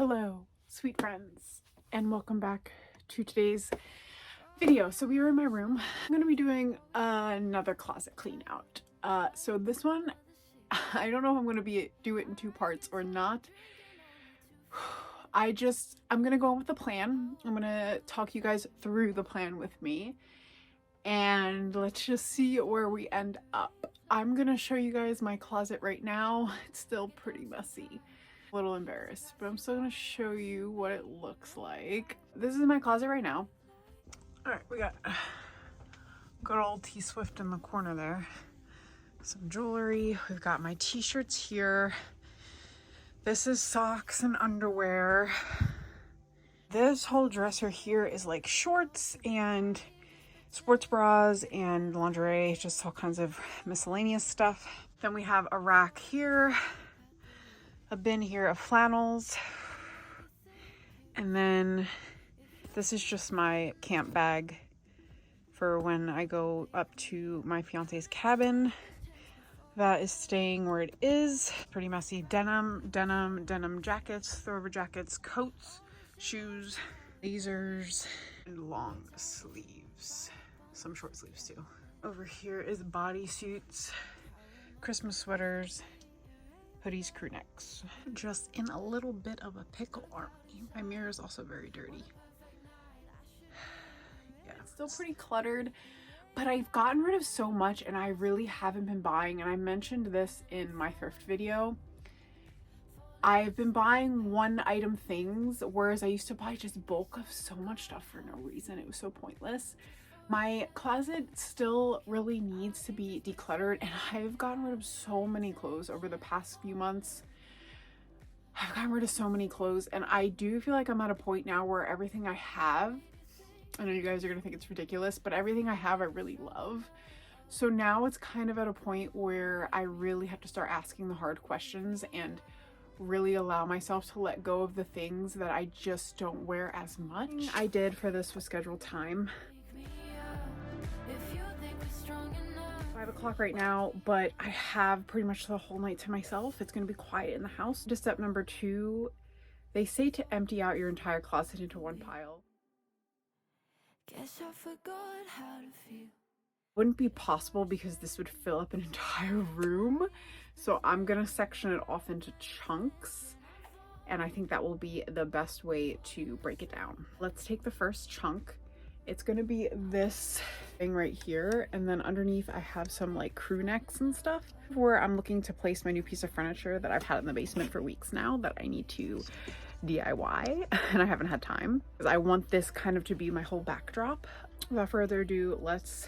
Hello, sweet friends, and welcome back to today's video. So we are in my room. I'm going to be doing another closet clean out. So this one, I don't know if I'm going to do it in two parts or not. I'm going to go on with the plan. I'm going to talk you guys through the plan with me, and let's just see where we end up. I'm going to show you guys my closet right now. It's still pretty messy. A little embarrassed, but I'm still gonna show you what it looks like. This is my closet right now. All right, we got good old T-Swift in the corner there. Some jewelry. We've got my t-shirts here. This is socks and underwear. This whole dresser here is like shorts and sports bras and lingerie, just all kinds of miscellaneous stuff. Then we have a rack here, a bin here of flannels, and then this is just my camp bag for when I go up to my fiance's cabin. That is staying where it is. Pretty messy. Denim jackets, throwover jackets, coats, shoes, blazers, and long sleeves. Some short sleeves too. Over here is bodysuits, Christmas sweaters, hoodies, crew necks. Just in a little bit of a pickle, aren't we? My mirror is also very dirty. Yeah, it's still pretty cluttered, but I've gotten rid of so much and I really haven't been buying, and I mentioned this in my thrift video. I've been buying one item things, whereas I used to buy just bulk of so much stuff for no reason. It was so pointless. My closet still really needs to be decluttered, and I've gotten rid of so many clothes over the past few months. I've gotten rid of so many clothes, and I do feel like I'm at a point now where everything I have, I know you guys are gonna think it's ridiculous, but everything I have I really love. So now it's kind of at a point where I really have to start asking the hard questions and really allow myself to let go of the things that I just don't wear as much. I did for this was schedule time. 5 o'clock right now, but I have pretty much the whole night to myself. It's going to be quiet in the house. To step number 2, they say to empty out your entire closet into one pile. Guess I forgot how to feel. Wouldn't be possible because this would fill up an entire room. So I'm going to section it off into chunks, and I think that will be the best way to break it down. Let's take the first chunk. It's gonna be this thing right here, and then underneath I have some like crew necks and stuff where I'm looking to place my new piece of furniture that I've had in the basement for weeks now that I need to DIY, and I haven't had time because I want this kind of to be my whole backdrop. Without further ado, let's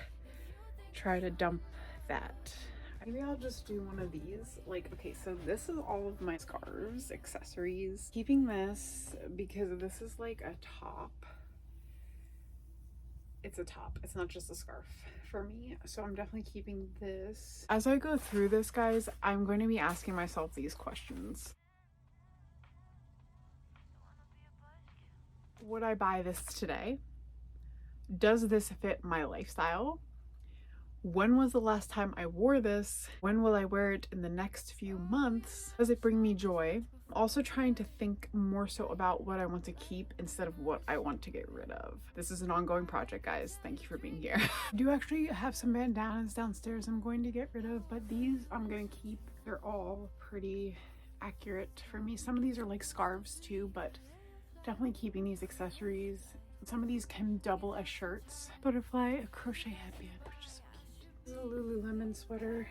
try to dump that. Maybe I'll just do one of these. Like, okay, so this is all of my scarves, accessories. Keeping this because this is like a top. It's a top, it's not just a scarf for me, so I'm definitely keeping this. As I go through this, guys, I'm going to be asking myself these questions. Would I buy this today? Does this fit my lifestyle? When was the last time I wore this? When will I wear it in the next few months? Does it bring me joy? Also trying to think more so about what I want to keep instead of what I want to get rid of. This is an ongoing project, guys. Thank you for being here. I do actually have some bandanas downstairs I'm going to get rid of, but these I'm going to keep. They're all pretty accurate for me. Some of these are like scarves too, but definitely keeping these accessories. Some of these can double as shirts. Butterfly, a crochet headband, which is so cute. This is a Lululemon sweater.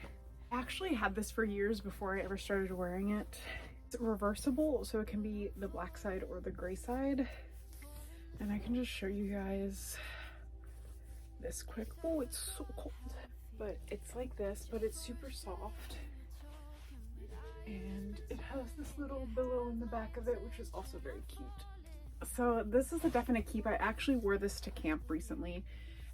I actually had this for years before I ever started wearing it. It's reversible, so it can be the black side or the gray side. And I can just show you guys this quick. Oh, it's so cold. But it's like this, but it's super soft. And it has this little billow in the back of it, which is also very cute. So this is a definite keep. I actually wore this to camp recently,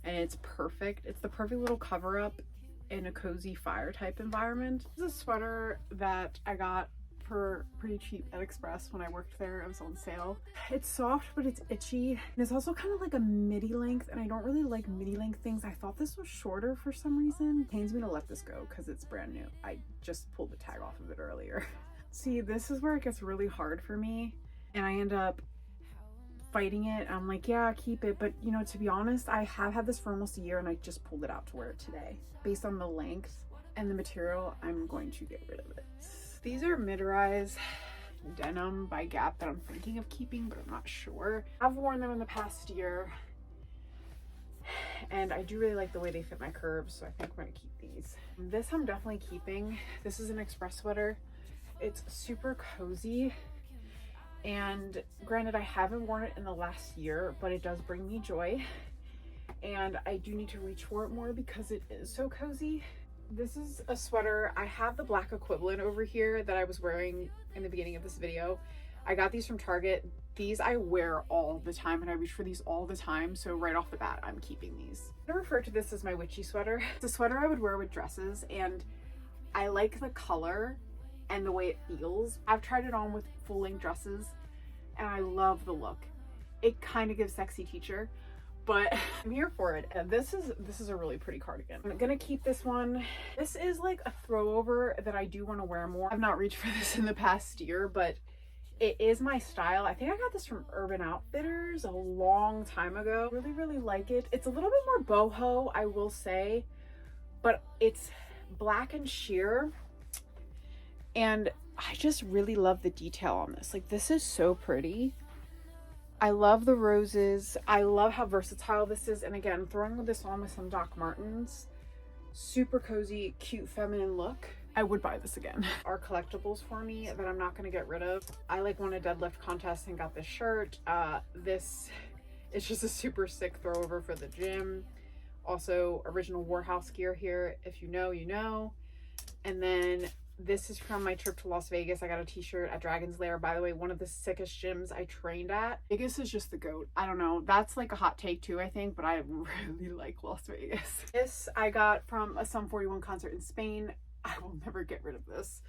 and it's perfect. It's the perfect little cover up in a cozy fire type environment. This is a sweater that I got for pretty cheap at Express when I worked there. It was on sale. It's soft, but it's itchy. And it's also kind of like a midi length, and I don't really like midi length things. I thought this was shorter for some reason. It pains me to let this go because it's brand new. I just pulled the tag off of it earlier. See, this is where it gets really hard for me. and I end up fighting it. I'm like, yeah, keep it. But you know, to be honest, I have had this for almost a year and I just pulled it out to wear it today. Based on the length and the material, I'm going to get rid of it. These are mid-rise denim by Gap that I'm thinking of keeping, but I'm not sure. I've worn them in the past year and I do really like the way they fit my curves, so I think I'm gonna keep these. This I'm definitely keeping. This is an express sweater. It's super cozy, and granted I haven't worn it in the last year, but it does bring me joy, and I do need to reach for it more because it is so cozy. This is a sweater. I have the black equivalent over here that I was wearing in the beginning of this video. I got these from Target. These I wear all the time and I reach for these all the time, so right off the bat I'm keeping these. I refer to this as my witchy sweater. It's a sweater I would wear with dresses, and I like the color and the way it feels. I've tried it on with full-length dresses and I love the look. It kind of gives sexy teacher, but I'm here for it. And this is a really pretty cardigan. I'm gonna keep this one. This is like a throwover that I do want to wear more. I've not reached for this in the past year, but it is my style. I think I got this from Urban Outfitters a long time ago. Really, really like it. It's a little bit more boho, I will say, but it's black and sheer. And I just really love the detail on this. Like, this is so pretty. I love the roses. I love how versatile this is. And again, throwing this on with some Doc Martens, super cozy, cute, feminine look. I would buy this again. Are collectibles for me that I'm not going to get rid of. I like won a deadlift contest and got this shirt. This is just a super sick throwover for the gym. Also, original Warhouse gear here. If you know, you know. And then this is from my trip to Las Vegas. I got a t-shirt at Dragon's Lair. By the way, one of the sickest gyms I trained at. Vegas is just the GOAT. I don't know. That's like a hot take too, I think, but I really like Las Vegas. This I got from a Sum 41 concert in Spain. I will never get rid of this.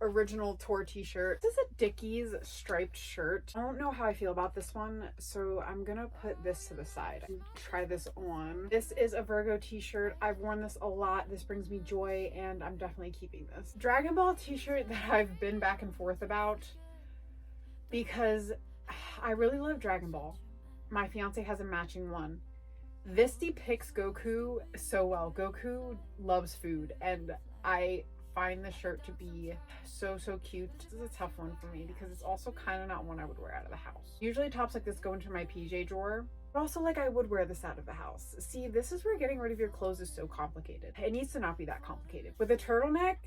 Original tour t-shirt. This is a Dickies striped shirt. I don't know how I feel about this one, so I'm gonna put this to the side and try this on. This is a Virgo t-shirt. I've worn this a lot. This brings me joy, and I'm definitely keeping this. Dragon Ball t-shirt that I've been back and forth about because I really love Dragon Ball. My fiance has a matching one. This depicts Goku so well. Goku loves food, and I find this shirt to be so cute. This is a tough one for me because it's also kind of not one I would wear out of the house. Usually tops like this go into my PJ drawer, but also like I would wear this out of the house. See, this is where getting rid of your clothes is so complicated. It needs to not be that complicated. With a turtleneck,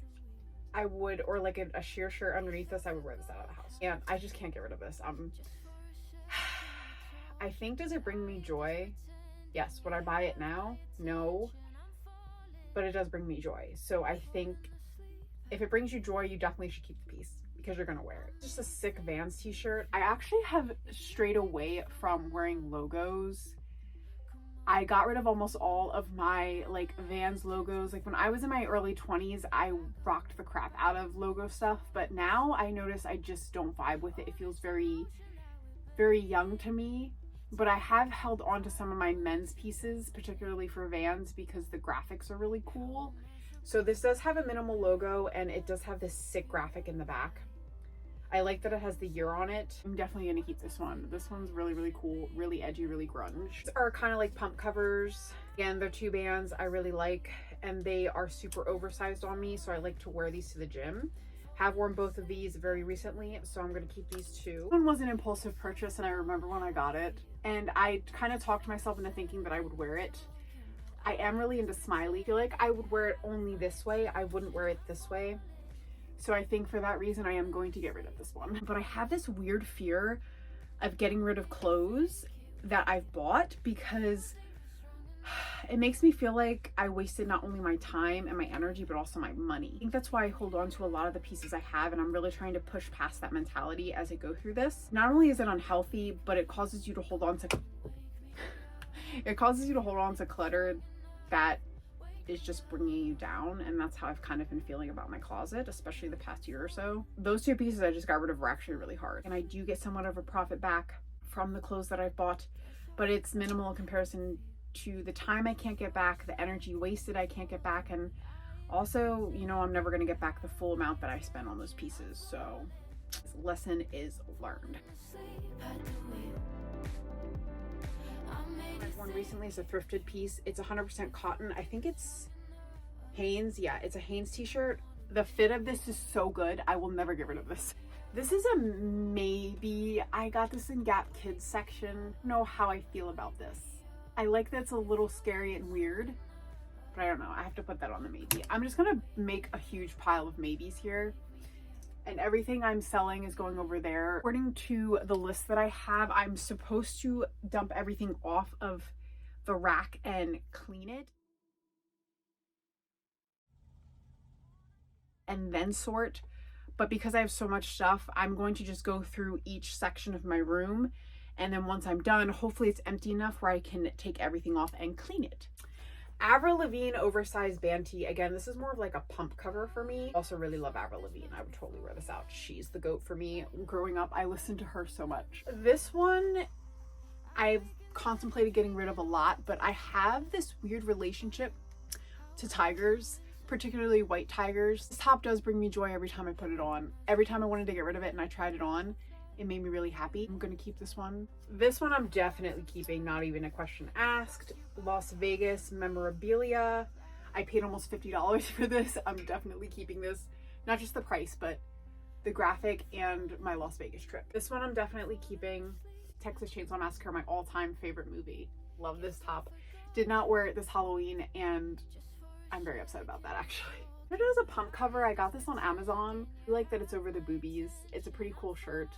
I would, or like a sheer shirt underneath this, I would wear this out of the house. And I just can't get rid of this. I think, does it bring me joy? Yes. Would I buy it now? No. But it does bring me joy. So I think if it brings you joy, you definitely should keep the piece because you're gonna wear it. Just a sick Vans t-shirt. I actually have strayed away from wearing logos. I got rid of almost all of my like Vans logos. Like when I was in my early 20s, I rocked the crap out of logo stuff, but now I notice I just don't vibe with it. It feels very, very young to me. But I have held on to some of my men's pieces, particularly for Vans, because the graphics are really cool. So this does have a minimal logo, and it does have this sick graphic in the back. I like that it has the year on it. I'm definitely gonna keep this one. This one's really, really cool, really edgy, really grunge. These are kind of like pump covers. Again, they're two bands I really like, and they are super oversized on me, so I like to wear these to the gym. Have worn both of these very recently, so I'm gonna keep these two. This one was an impulsive purchase, and I remember when I got it, and I kind of talked myself into thinking that I would wear it. I am really into smiley. I feel like I would wear it only this way. I wouldn't wear it this way. So I think for that reason, I am going to get rid of this one. But I have this weird fear of getting rid of clothes that I've bought because it makes me feel like I wasted not only my time and my energy, but also my money. I think that's why I hold on to a lot of the pieces I have, and I'm really trying to push past that mentality as I go through this. Not only is it unhealthy, but it causes you to hold on to clutter that is just bringing you down, and that's how I've kind of been feeling about my closet, especially the past year or so. Those two pieces I just got rid of were actually really hard, and I do get somewhat of a profit back from the clothes that I've bought, but it's minimal in comparison to the time I can't get back, the energy wasted I can't get back, and also, you know, I'm never going to get back the full amount that I spent on those pieces. So This lesson is learned. I've worn recently is a thrifted piece. It's 100% cotton. I think it's Hanes. Yeah, it's a Hanes t-shirt. The fit of this is so good. I will never get rid of this. This is a maybe. I got this in Gap Kids section. I don't know how I feel about this. I like that it's a little scary and weird, but I don't know. I have to put that on the maybe. I'm just gonna make a huge pile of maybes here, and everything I'm selling is going over there. According to the list that I have, I'm supposed to dump everything off of the rack and clean it, and then sort. But because I have so much stuff, I'm going to just go through each section of my room. And then once I'm done, hopefully it's empty enough where I can take everything off and clean it. Avril Lavigne oversized band tee. Again, this is more of like a pump cover for me. Also really love Avril Lavigne. I would totally wear this out. She's the GOAT for me. Growing up, I listened to her so much. This one, I've contemplated getting rid of a lot, but I have this weird relationship to tigers, particularly white tigers. This top does bring me joy every time I put it on. Every time I wanted to get rid of it and I tried it on, it made me really happy. I'm gonna keep this one. This one I'm definitely keeping, not even a question asked. Las Vegas memorabilia. I paid almost $50 for this. I'm definitely keeping this. Not just the price, but the graphic and my Las Vegas trip. This one I'm definitely keeping. Texas Chainsaw Massacre, my all-time favorite movie. Love this top. Did not wear it this Halloween, and I'm very upset about that actually. It is a pump cover. I got this on Amazon. I like that it's over the boobies. It's a pretty cool shirt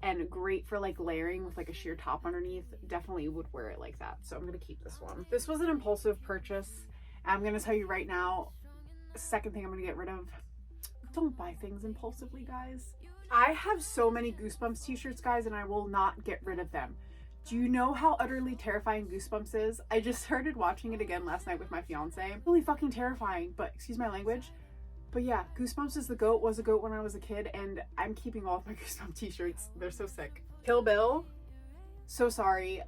and great for like layering with like a sheer top underneath. Definitely would wear it like that. So I'm gonna keep this one. This was an impulsive purchase. I'm gonna tell you right now, second thing I'm gonna get rid of. Don't buy things impulsively, guys. I have so many Goosebumps t-shirts, guys, and I will not get rid of them. Do you know how utterly terrifying Goosebumps is? I just started watching it again last night with my fiance. Really fucking terrifying, but excuse my language. But yeah, Goosebumps is the GOAT, was a GOAT when I was a kid, and I'm keeping all of my Goosebumps t-shirts. They're so sick. Kill Bill, so sorry.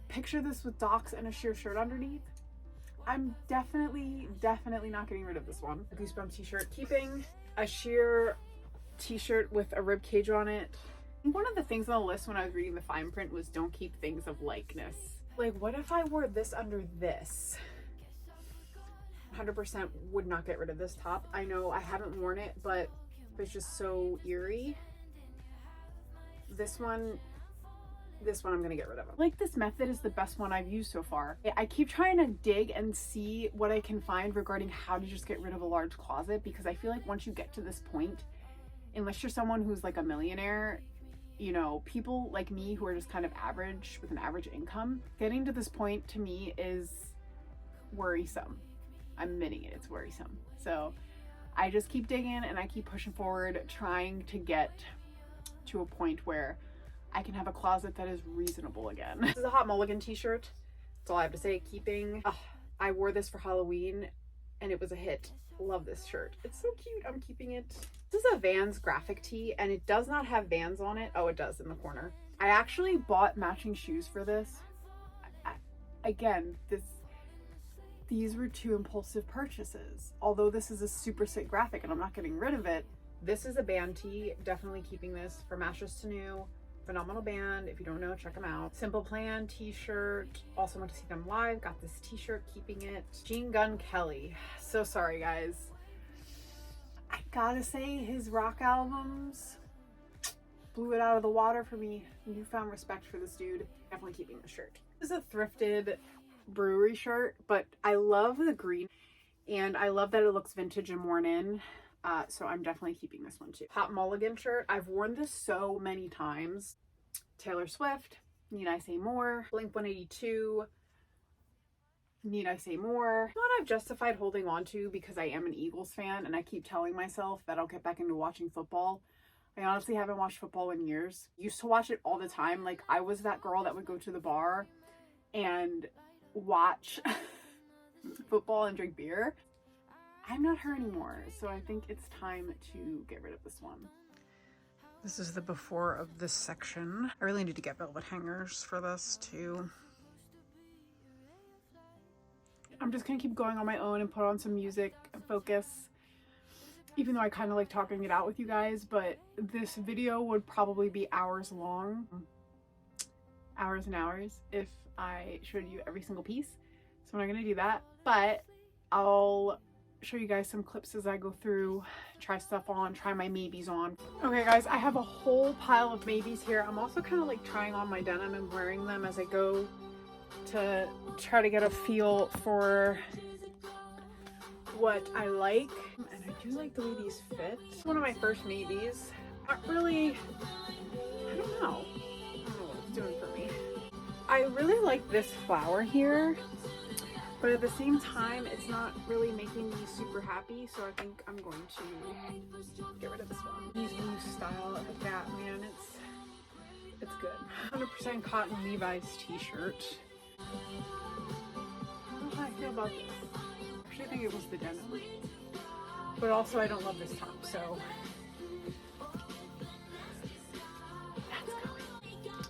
Picture this with Docs and a sheer shirt underneath. I'm definitely not getting rid of this one. A Goosebumps t-shirt, keeping a sheer t-shirt with a rib cage on it. One of the things on the list when I was reading the fine print was don't keep things of likeness. Like, what if I wore this under this? 100% would not get rid of this top. I know I haven't worn it, but it's just so eerie. This one I'm gonna get rid of. Like, this method is the best one I've used so far. I keep trying to dig and see what I can find regarding how to just get rid of a large closet, because I feel like once you get to this point, unless you're someone who's like a millionaire, you know, people like me who are just kind of average with an average income, getting to this point to me is worrisome. I'm admitting it, it's worrisome. So I just keep digging and I keep pushing forward, trying to get to a point where I can have a closet that is reasonable again. This is a Hot Mulligan t-shirt. That's all I have to say. Keeping. I wore this for Halloween and it was a hit. Love this shirt. It's so cute. I'm keeping it. This is a Vans graphic tee and it does not have Vans on it. Oh, it does in the corner. I actually bought matching shoes for this. Again, these were two impulsive purchases. Although this is a super sick graphic and I'm not getting rid of it. This is a band tee. Definitely keeping this from Ashes to New. Phenomenal band. If you don't know, check them out. Simple Plan t-shirt. Also went to see them live. Got this t-shirt, keeping it. Gene Gun Kelly. So sorry, guys. I gotta say, his rock albums blew it out of the water for me. Newfound respect for this dude. Definitely keeping the shirt. This is a thrifted brewery shirt, but I love the green and I love that it looks vintage and worn in. So I'm definitely keeping this one too. Hot Mulligan shirt. I've worn this so many times. Taylor Swift. Need I Say More? Blink 182. Need I Say More? What I've justified holding on to because I am an Eagles fan and I keep telling myself that I'll get back into watching football. I honestly haven't watched football in years. Used to watch it all the time. Like, I was that girl that would go to the bar and watch football and drink beer. I'm not her anymore, so I think it's time to get rid of this one. This is the before of this section. I really need to get velvet hangers for this too. I'm just gonna keep going on my own and put on some music and focus. even though I kind of like talking it out with you guys, but this video would probably be hours long, hours and hours, if I showed you every single piece. So I'm not gonna do that, but I'll show you guys some clips as I go through, try stuff on, try my maybes on. Okay guys, I have a whole pile of maybes here. I'm also kind of like trying on my denim and wearing them as I go to try to get a feel for what I like. And I do like the way these fit. One of my first maybes. Not really, I don't know what it's doing for me. I really like this flower here, but at the same time, it's not really making me super happy, so I think I'm going to get rid of this one. These new style of that, man, it's good. 100% cotton Levi's t-shirt. I don't know how I feel about this. I actually think it was the denim. But also I don't love this top, so that's going.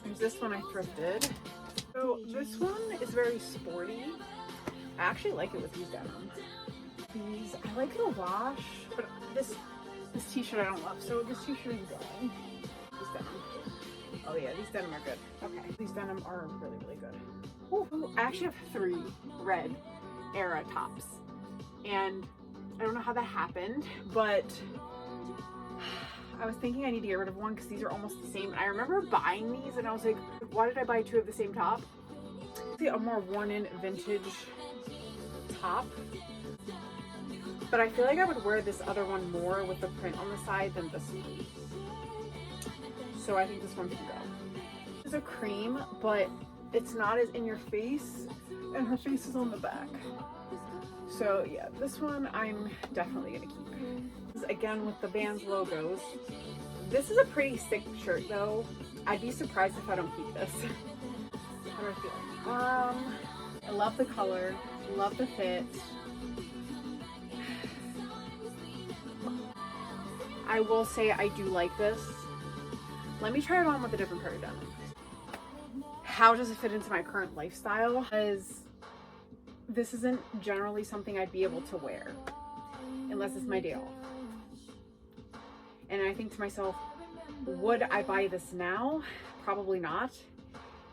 There's this one I thrifted. So this one is very sporty. I actually like it with these denim. These, I like it a wash, but this t-shirt I don't love. So this t-shirt is going. These denim. Oh yeah, these denim are good. Okay, these denim are really, really good. Ooh, I actually have 3 red era tops. And I don't know how that happened, but I was thinking I need to get rid of one because these are almost the same. I remember buying these and I was like, why did I buy 2 of the same top? See, a more worn-in vintage top. But I feel like I would wear this other one more with the print on the side than this one. So I think this one can go. It's a cream, but it's not as in your face, and her face is on the back. So yeah, this one I'm definitely gonna keep. This is again with the Vans logos. This is a pretty sick shirt though. I'd be surprised if I don't keep this. How do I feel? I love the color, love the fit. I will say I do like this. Let me try it on with a different pair of denim. How does it fit into my current lifestyle? Because this isn't generally something I'd be able to wear unless it's my day off. And I think to myself, would I buy this now? Probably not.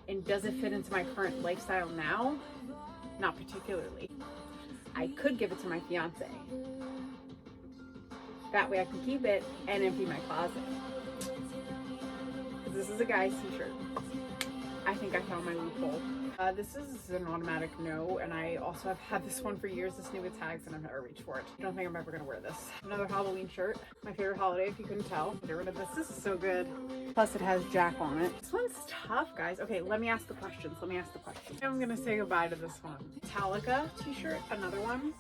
And does it fit into my current lifestyle now? Not particularly. I could give it to my fiance. That way I can keep it and empty my closet. This is a guy's t-shirt. I think I found my loophole. This is an automatic no, and I also have had this one for years, this new with tags, and I've never reached for it. I don't think I'm ever gonna wear this. Another Halloween shirt, my favorite holiday if you couldn't tell. Get rid of this. This is so good. Plus it has Jack on it. This one's tough, guys. Okay, let me ask the questions. I'm gonna say goodbye to this one. Metallica t-shirt, another one.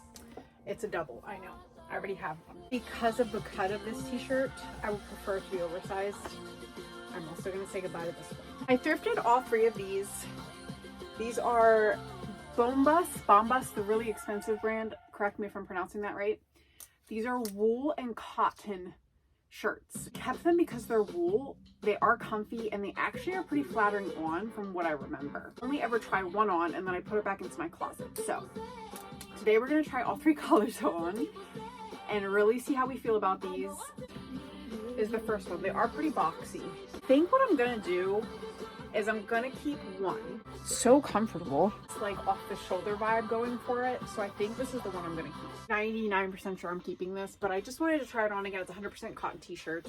It's a double, I know. I already have one. Because of the cut of this t-shirt, I would prefer it to be oversized. I'm also gonna say goodbye to this one. I thrifted all 3 of these. These are Bombas, the really expensive brand. Correct me if I'm pronouncing that right. These are wool and cotton shirts. Kept them because they're wool. They are comfy and they actually are pretty flattering on from what I remember. Only ever try one on and then I put it back into my closet. So today we're gonna try all 3 colors on and really see how we feel about these. Is the first one. They are pretty boxy. I think what I'm gonna do is I'm gonna keep one. So comfortable. It's like off the shoulder vibe going for it. So I think this is the one I'm gonna keep. 99% sure I'm keeping this, but I just wanted to try it on again. It's a 100% cotton t-shirt.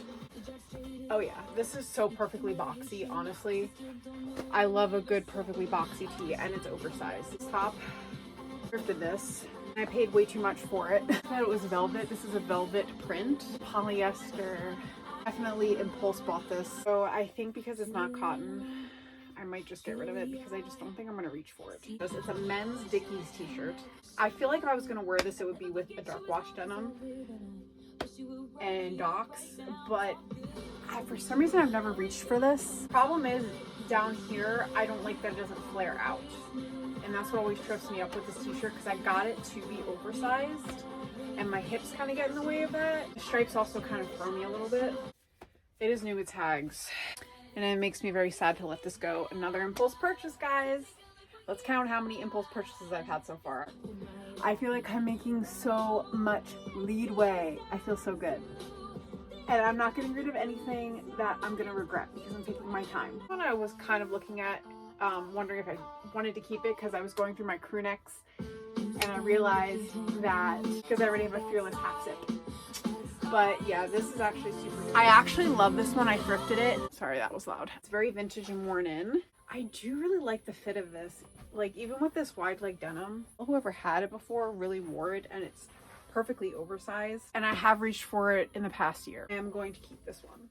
Oh yeah, this is so perfectly boxy, honestly. I love a good perfectly boxy tee and it's oversized. This top, thrifted this. I paid way too much for it. I thought it was velvet. This is a velvet print. Polyester. Definitely impulse bought this. So I think because it's not cotton, I might just get rid of it because I just don't think I'm gonna reach for it. It's a men's Dickies t-shirt. I feel like if I was gonna wear this, it would be with a dark wash denim and Docs, but for some reason I've never reached for this. Problem is, down here, I don't like that it doesn't flare out. And that's what always trips me up with this t-shirt because I got it to be oversized and my hips kind of get in the way of that. The stripes also kind of throw me a little bit. It is new with tags and it makes me very sad to let this go. Another impulse purchase, guys. Let's count how many impulse purchases I've had so far. I feel like I'm making so much leadway. I feel so good. And I'm not getting rid of anything that I'm gonna regret because I'm taking my time. When I was kind of looking at, wondering if I wanted to keep it because I was going through my crew necks and I realized that because I already have a Fearless half zip. But yeah, this is actually super good. I actually love this one. I thrifted it. Sorry, that was loud. It's very vintage and worn in. I do really like the fit of this. Like even with this wide leg denim, whoever had it before really wore it and it's perfectly oversized. And I have reached for it in the past year. I am going to keep this one.